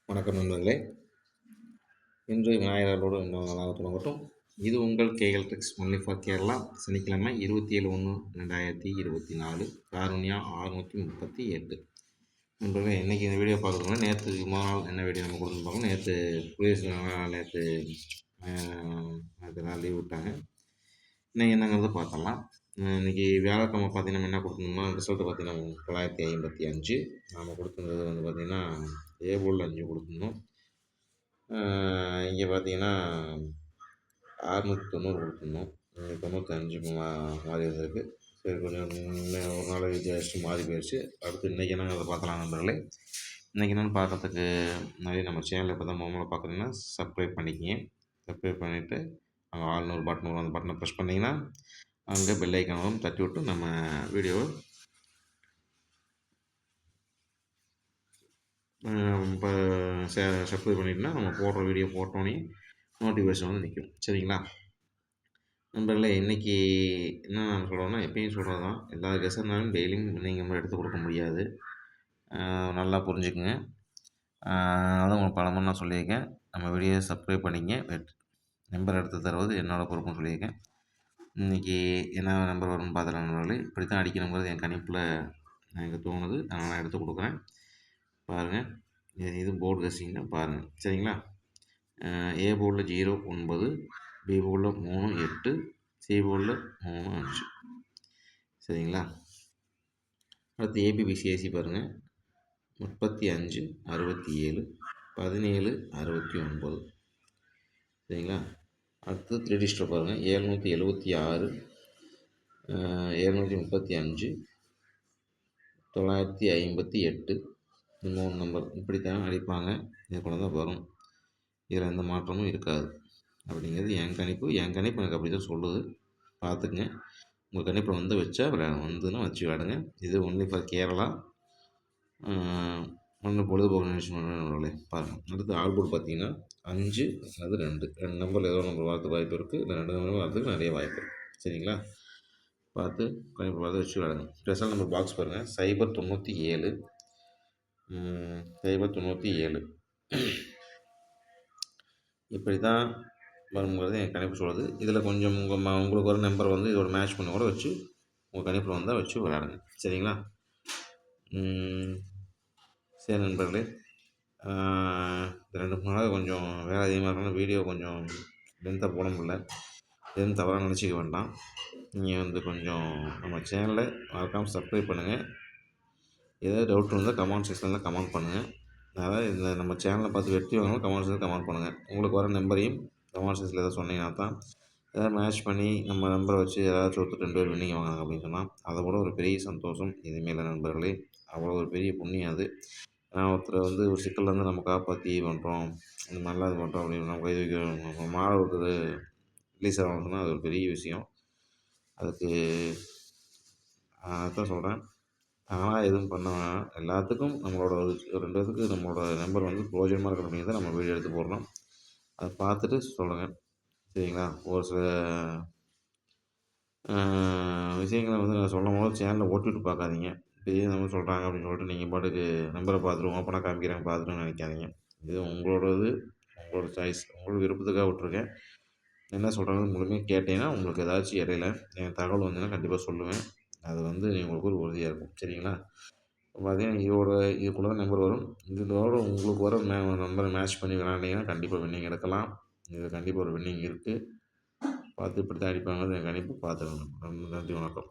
வணக்கம் நண்பர்களே. இன்று விநாயகரோடு இன்னும் நாளாக தொடங்கட்டும். இது உங்கள் KL tricks only for Kerala. சனிக்கிழமை 27/1/2024 காருண்யா 638. நண்பர்களே, இன்றைக்கி இந்த வீடியோ பார்க்குறோம்னா நேற்று முதல் நாள் என்ன வீடியோ நம்ம கொடுத்துருப்பாங்க. நேற்று குடியரசு நேற்று நாள் லீவ் விட்டாங்க. இன்றைக்கி என்னங்கிறத பார்த்தலாம். இன்றைக்கி வியாழக்கிழமை பார்த்தீங்கன்னா என்ன கொடுத்துருந்தோம்னா ரிசல்ட்டு பார்த்தீங்கன்னா 955. நாம் கொடுத்துருந்தது வந்து பார்த்திங்கன்னா ஏ போர்டில் 5 கொடுத்துருந்தோம். இங்கே பார்த்தீங்கன்னா 690 கொடுத்துருந்தோம். 95 மாறி இருந்திருக்கு. சரி, கொஞ்சம் ஒரு நாள் வித்தியாசம் மாறி போயிடுச்சு. அடுத்து இன்றைக்கி என்னங்கிறத பார்க்கலாம் நண்பர்களே. இன்றைக்கி என்னென்னு பார்க்கறதுக்கு முன்னாடி நம்ம சேனலில் இப்போ தான் முதல்ல பார்க்குறீங்கன்னா சப்ஸ்கிரைப் பண்ணிக்கிங்க. சப்ஸ்கிரைப் பண்ணிவிட்டு அங்கே ஆல்னு ஒரு பட்டன் வரும். அந்த பட்டனை ப்ரெஸ் பண்ணிங்கன்னா அங்கே பெல் ஐக்கான் வரும். தட்டி விட்டு நம்ம வீடியோவை இப்போ சப்ஸ்கிரைப் பண்ணிட்டோம்னா நம்ம போடுற வீடியோ போட்டோன்னே நோட்டிஃபிகேஷன் வந்து நிற்கும். சரிங்களா நண்பர்களே, இன்றைக்கி என்ன நான் சொல்கிறோன்னா எப்பயும் சொல்கிறது தான். எல்லா கெஸ்ட்னாலும் டெய்லியும் நீங்கள் எடுத்து கொடுக்க முடியாது. நல்லா புரிஞ்சுக்குங்க. அதான் உங்களுக்கு பல முறை நான் சொல்லியிருக்கேன். நம்ம வீடியோ சப்ஸ்கிரைப் பண்ணிங்க. நம்பர் எடுத்து தருவது என்னோடய பொறுப்புன்னு சொல்லியிருக்கேன். இன்றைக்கி என்ன நம்பர் வரும்னு பார்த்துக்கலாம் நண்பர்களே. இப்படி தான் அடிக்கணுங்கிறது என் கணிப்பில் எனக்கு தோணுது. அதனால் நான் எடுத்து கொடுக்குறேன். பாருங்கள், இது போர்டு கெஸ்டிங் தான் பாருங்கள். சரிங்களா. ஏ போர்டில் 09, பி போர்டில் 38, சி போர்டில் 35. சரிங்களா. அடுத்து ஏபிபிசிஐசி பாருங்கள். 35, 67, 17, 69. சரிங்களா. அடுத்து 3D ஸ்டோர் பாருங்கள். 776, 735, 958. 3 நம்பர் இப்படி தான் அடிப்பாங்க. இது கூட தான் வரும். இதில் எந்த மாற்றமும் இருக்காது அப்படிங்கிறது என் கணிப்பு. எனக்கு அப்படி தான் சொல்லுது. பார்த்துக்குங்க. உங்கள் கணிப்பில் வந்து வச்சா வந்துன்னா வச்சு விளையாடுங்க. இது ஒன்லி ஃபார் கேரளா. ஒன்று பொழுதுபோக்கு நிகழ்ச்சி பாருங்கள். அடுத்து ஆல்போர்டு பார்த்தீங்கன்னா 5 அது 2 நம்பரில் ஏதோ நம்பர் வரதுக்கு வாய்ப்பு இருக்குது. இல்லை 2 நம்பர் வரதுக்கு நிறைய வாய்ப்பு இருக்குது. சரிங்களா. பார்த்து கணிப்பு பார்த்து வச்சு விளையாடுங்க. ஸ்பெஷல் நம்பர் பாக்ஸ் பாருங்கள். 097, 097. இப்படி தான் வருங்கிறது என் கணிப்பு சொல்லுது. இதில் கொஞ்சம் உங்களுக்கு வர நம்பர் வந்து இதோட மேட்ச் பண்ண கூட வச்சு உங்கள் கணிப்பில் வந்தால் வச்சு விளையாடுங்க. சரிங்களா. சரி நண்பர்களே, 2 3 நாளாக கொஞ்சம் வேலை அதிகமாக இருக்கணும். வீடியோ கொஞ்சம் லென்த்தாக போட முடியல. எதுவும் தவறாக நினச்சிக்க வேண்டாம். நீங்கள் வந்து கொஞ்சம் நம்ம சேனலை மறக்காமல் சப்ஸ்கிரைப் பண்ணுங்கள். ஏதாவது டவுட் இருந்தால் கமெண்ட் செக்ஷனில் கமெண்ட் பண்ணுங்கள். அதாவது இந்த நம்ம சேனலை பார்த்து வெற்றி வாங்கணும் கமெண்ட் செக்ஷனில் கமெண்ட் பண்ணுங்கள். உங்களுக்கு வர நம்பரையும் கமெண்ட் செக்ஷனில் ஏதாவது சொன்னீங்கன்னா தான் ஏதாவது மேட்ச் பண்ணி நம்ம நம்பரை வச்சு ஏதாச்சும் ஒருத்தர் 2 பேர் வின்னிங் வாங்கினாங்க அப்படின்னு சொன்னால் அதை கூட ஒரு பெரிய சந்தோஷம் இதுமாரி நண்பர்களே. அவ்வளோ ஒரு பெரிய புண்ணியம் அது. நான் ஒருத்தர் வந்து ஒரு சிக்கல்லேருந்து நம்ம காப்பாற்றி பண்ணுறோம், இந்த மாதிரிலாம் இது பண்ணுறோம் அப்படின்னு நம்ம கை வைக்க மாலை ஒருத்தர் ரிலீஸ் ஆகணும்னா அது ஒரு பெரிய விஷயம். அதுக்கு அதான் சொல்கிறேன். ஆனால் எதுவும் பண்ண வேணாம். எல்லாத்துக்கும் நம்மளோட ஒரு 2 பேருக்கு நம்மளோட நம்பர் வந்து பிரயோஜனமாக இருக்கணும் அப்படின்னு தான் நம்ம வீடியோ எடுத்து போடுறோம். அதை பார்த்துட்டு சொல்லுங்கள். சரிங்களா. ஒரு சில விஷயங்களை வந்து நான் சொல்லும்போது சேனலை ஓட்டிவிட்டு பார்க்காதீங்க. பெரிய நம்பர் சொல்கிறாங்க அப்படின்னு சொல்லிட்டு நீங்கள் பாட்டுக்கு நம்பரை பார்த்துட்டு ஓப்பனாக காமிக்கிறாங்க பார்த்துட்டு நினைக்காதீங்க. இது உங்களோடது, உங்களோட சாய்ஸ், உங்களோட விருப்பத்துக்காக விட்ருக்கேன். என்ன சொல்கிறாங்கன்னு முழுமையாக கேட்டீங்கன்னா உங்களுக்கு ஏதாச்சும் இடையில எனக்கு தகவல் வந்ததுன்னா கண்டிப்பாக சொல்லுவேன். அது வந்து உங்களுக்கு ஒரு உறுதியாக இருக்கும். சரிங்களா. பார்த்தீங்கன்னா இதுக்குள்ள தான் நம்பர் வரும். இதோட உங்களுக்கு வர நம்பரை மேட்ச் பண்ணி விளையாண்டிங்கன்னா கண்டிப்பாக வின்னிங் எடுக்கலாம். இது கண்டிப்பாக ஒரு வின்னிங் இருக்குது. பார்த்து இப்படி தான் அடிப்பாங்க என் கணிப்பு பார்த்துக்கணும். நன்றி, வணக்கம்.